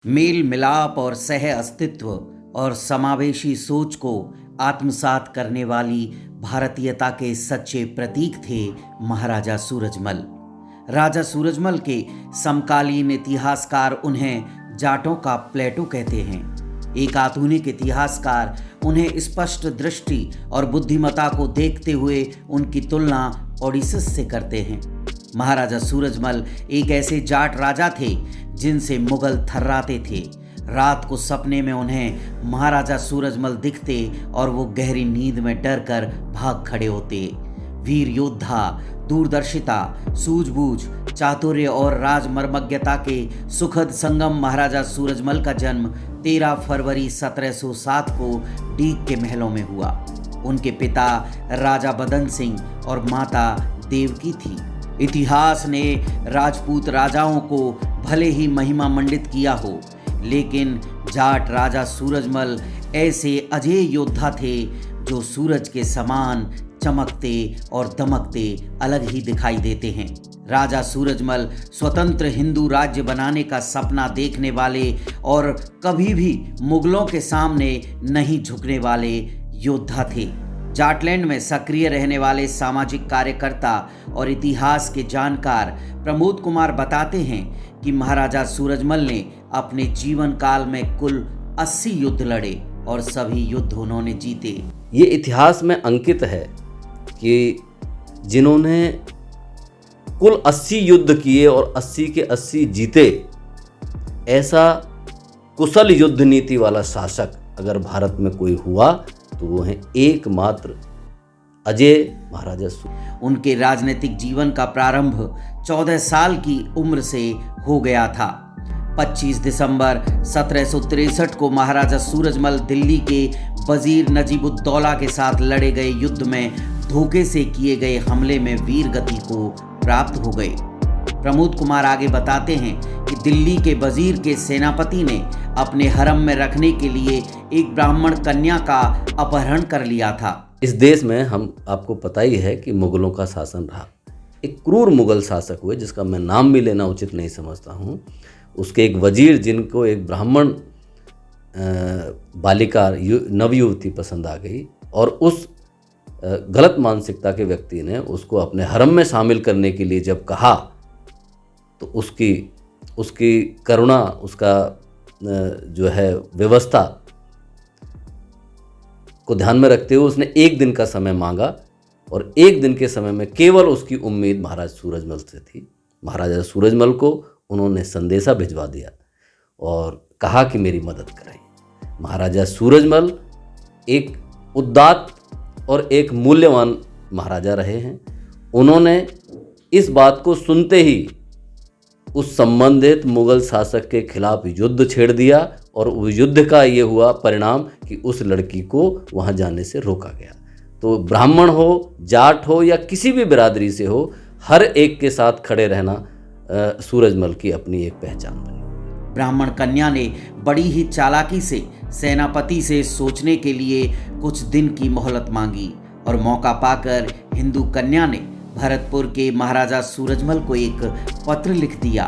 Mail मिलाप और सह अस्तित्व और समावेशी सोच को आत्मसात करने वाली भारतीयता के सच्चे प्रतीक थे महाराजा सूरजमल। राजा सूरजमल के समकालीन इतिहासकार उन्हें जाटों का प्लेटो कहते हैं। एक आधुनिक इतिहासकार उन्हें स्पष्ट दृष्टि और बुद्धिमत्ता को देखते हुए उनकी तुलना ओडिसस से करते हैं। महाराजा सूरजमल एक ऐसे जाट राजा थे जिनसे मुगल थर्राते थे। रात को सपने में उन्हें महाराजा सूरजमल दिखते और वो गहरी नींद में डर कर भाग खड़े होते। वीर योद्धा, दूरदर्शिता, सूझबूझ, चातुर्य और राजमर्मज्ञता के सुखद संगम महाराजा सूरजमल का जन्म 13 फरवरी 1707 को डीग के महलों में हुआ। उनके पिता राजा बदन सिंह और माता देवकी थी। इतिहास ने राजपूत राजाओं को भले ही महिमा मंडित किया हो, लेकिन जाट राजा सूरजमल ऐसे अजेय योद्धा थे जो सूरज के समान चमकते और दमकते अलग ही दिखाई देते हैं। राजा सूरजमल स्वतंत्र हिंदू राज्य बनाने का सपना देखने वाले और कभी भी मुगलों के सामने नहीं झुकने वाले योद्धा थे। जाटलैंड में सक्रिय रहने वाले सामाजिक कार्यकर्ता और इतिहास के जानकार प्रमोद कुमार बताते हैं कि महाराजा सूरजमल ने अपने जीवन काल में कुल 80 युद्ध लड़े और सभी युद्ध उन्होंने जीते। ये इतिहास में अंकित है कि जिन्होंने कुल 80 युद्ध किए और 80 के 80 जीते, ऐसा कुशल युद्ध नीति वाला शासक अगर भारत में कोई हुआ तो वो हैं एकमात्र अजय महाराजा सूरजमल। उनके राजनीतिक जीवन का प्रारंभ 14 साल की उम्र से हो गया था। 25 दिसंबर 1763 को महाराजा सूरजमल दिल्ली के वजीर नजीबुद्दौला के साथ लड़े गए युद्ध में धोखे से किए गए हमले में वीर गति को प्राप्त हो गए। प्रमोद कुमार आगे बताते हैं कि दिल्ली के वजीर के सेनापति ने अपने हरम में रखने के लिए एक ब्राह्मण कन्या का अपहरण कर लिया था। इस देश में हम आपको पता ही है कि मुगलों का शासन रहा। एक क्रूर मुगल शासक हुए जिसका मैं नाम भी लेना उचित नहीं समझता हूँ। उसके एक वजीर जिनको एक ब्राह्मण बालिका नवयुवती पसंद आ गई और उस गलत मानसिकता के व्यक्ति ने उसको अपने हरम में शामिल करने के लिए जब कहा तो उसकी करुणा, उसका जो है व्यवस्था को ध्यान में रखते हुए उसने एक दिन का समय मांगा और एक दिन के समय में केवल उसकी उम्मीद महाराज सूरजमल से थी। महाराजा सूरजमल को उन्होंने संदेशा भिजवा दिया और कहा कि मेरी मदद करें। महाराजा सूरजमल एक उदात्त और एक मूल्यवान महाराजा रहे हैं। उन्होंने इस बात को सुनते ही उस संबंधित मुगल शासक के खिलाफ युद्ध छेड़ दिया और उस युद्ध का ये हुआ परिणाम कि उस लड़की को वहाँ जाने से रोका गया। तो ब्राह्मण हो, जाट हो या किसी भी बिरादरी से हो, हर एक के साथ खड़े रहना सूरजमल की अपनी एक पहचान बनी। ब्राह्मण कन्या ने बड़ी ही चालाकी से सेनापति से सोचने के लिए कुछ दिन की मोहलत मांगी और मौका पाकर हिंदू कन्या ने भरतपुर के महाराजा सूरजमल को एक पत्र लिख दिया।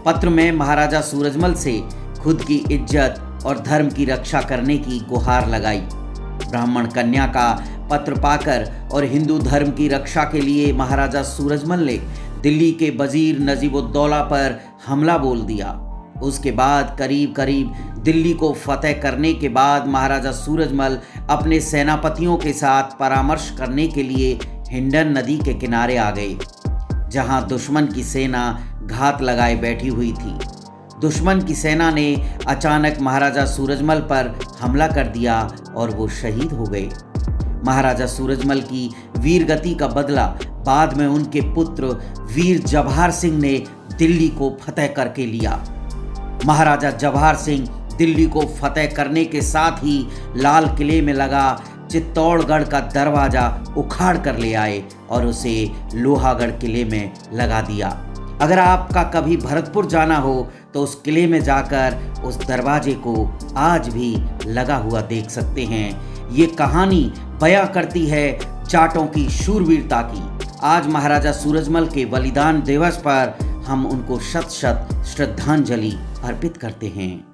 पत्र में महाराजा सूरजमल से खुद की इज्जत और धर्म की रक्षा करने की गुहार लगाई। ब्राह्मण कन्या का पत्र पाकर और हिंदू धर्म की रक्षा के लिए महाराजा सूरजमल ने दिल्ली के वजीर नजीबुद्दौला पर हमला बोल दिया। उसके बाद करीब दिल्ली को फतेह करने के बाद महाराजा सूरजमल अपने सेनापतियों के साथ परामर्श करने के लिए हिंडन नदी के किनारे आ गए, जहां दुश्मन की सेना घात लगाए बैठी हुई थी। दुश्मन की सेना ने अचानक महाराजा सूरजमल पर हमला कर दिया और वो शहीद हो गए। महाराजा सूरजमल की वीर गति का बदला बाद में उनके पुत्र वीर जवाहर सिंह ने दिल्ली को फतेह करके लिया। महाराजा जवाहर सिंह दिल्ली को फतेह करने के साथ ही लाल किले में लगा चित्तौड़गढ़ का दरवाजा उखाड़ कर ले आए और उसे लोहागढ़ किले में लगा दिया। अगर आपका कभी भरतपुर जाना हो तो उस किले में जाकर उस दरवाजे को आज भी लगा हुआ देख सकते हैं। ये कहानी बयां करती है जाटों की शूरवीरता की। आज महाराजा सूरजमल के बलिदान दिवस पर हम उनको शत शत श्रद्धांजलि अर्पित करते हैं।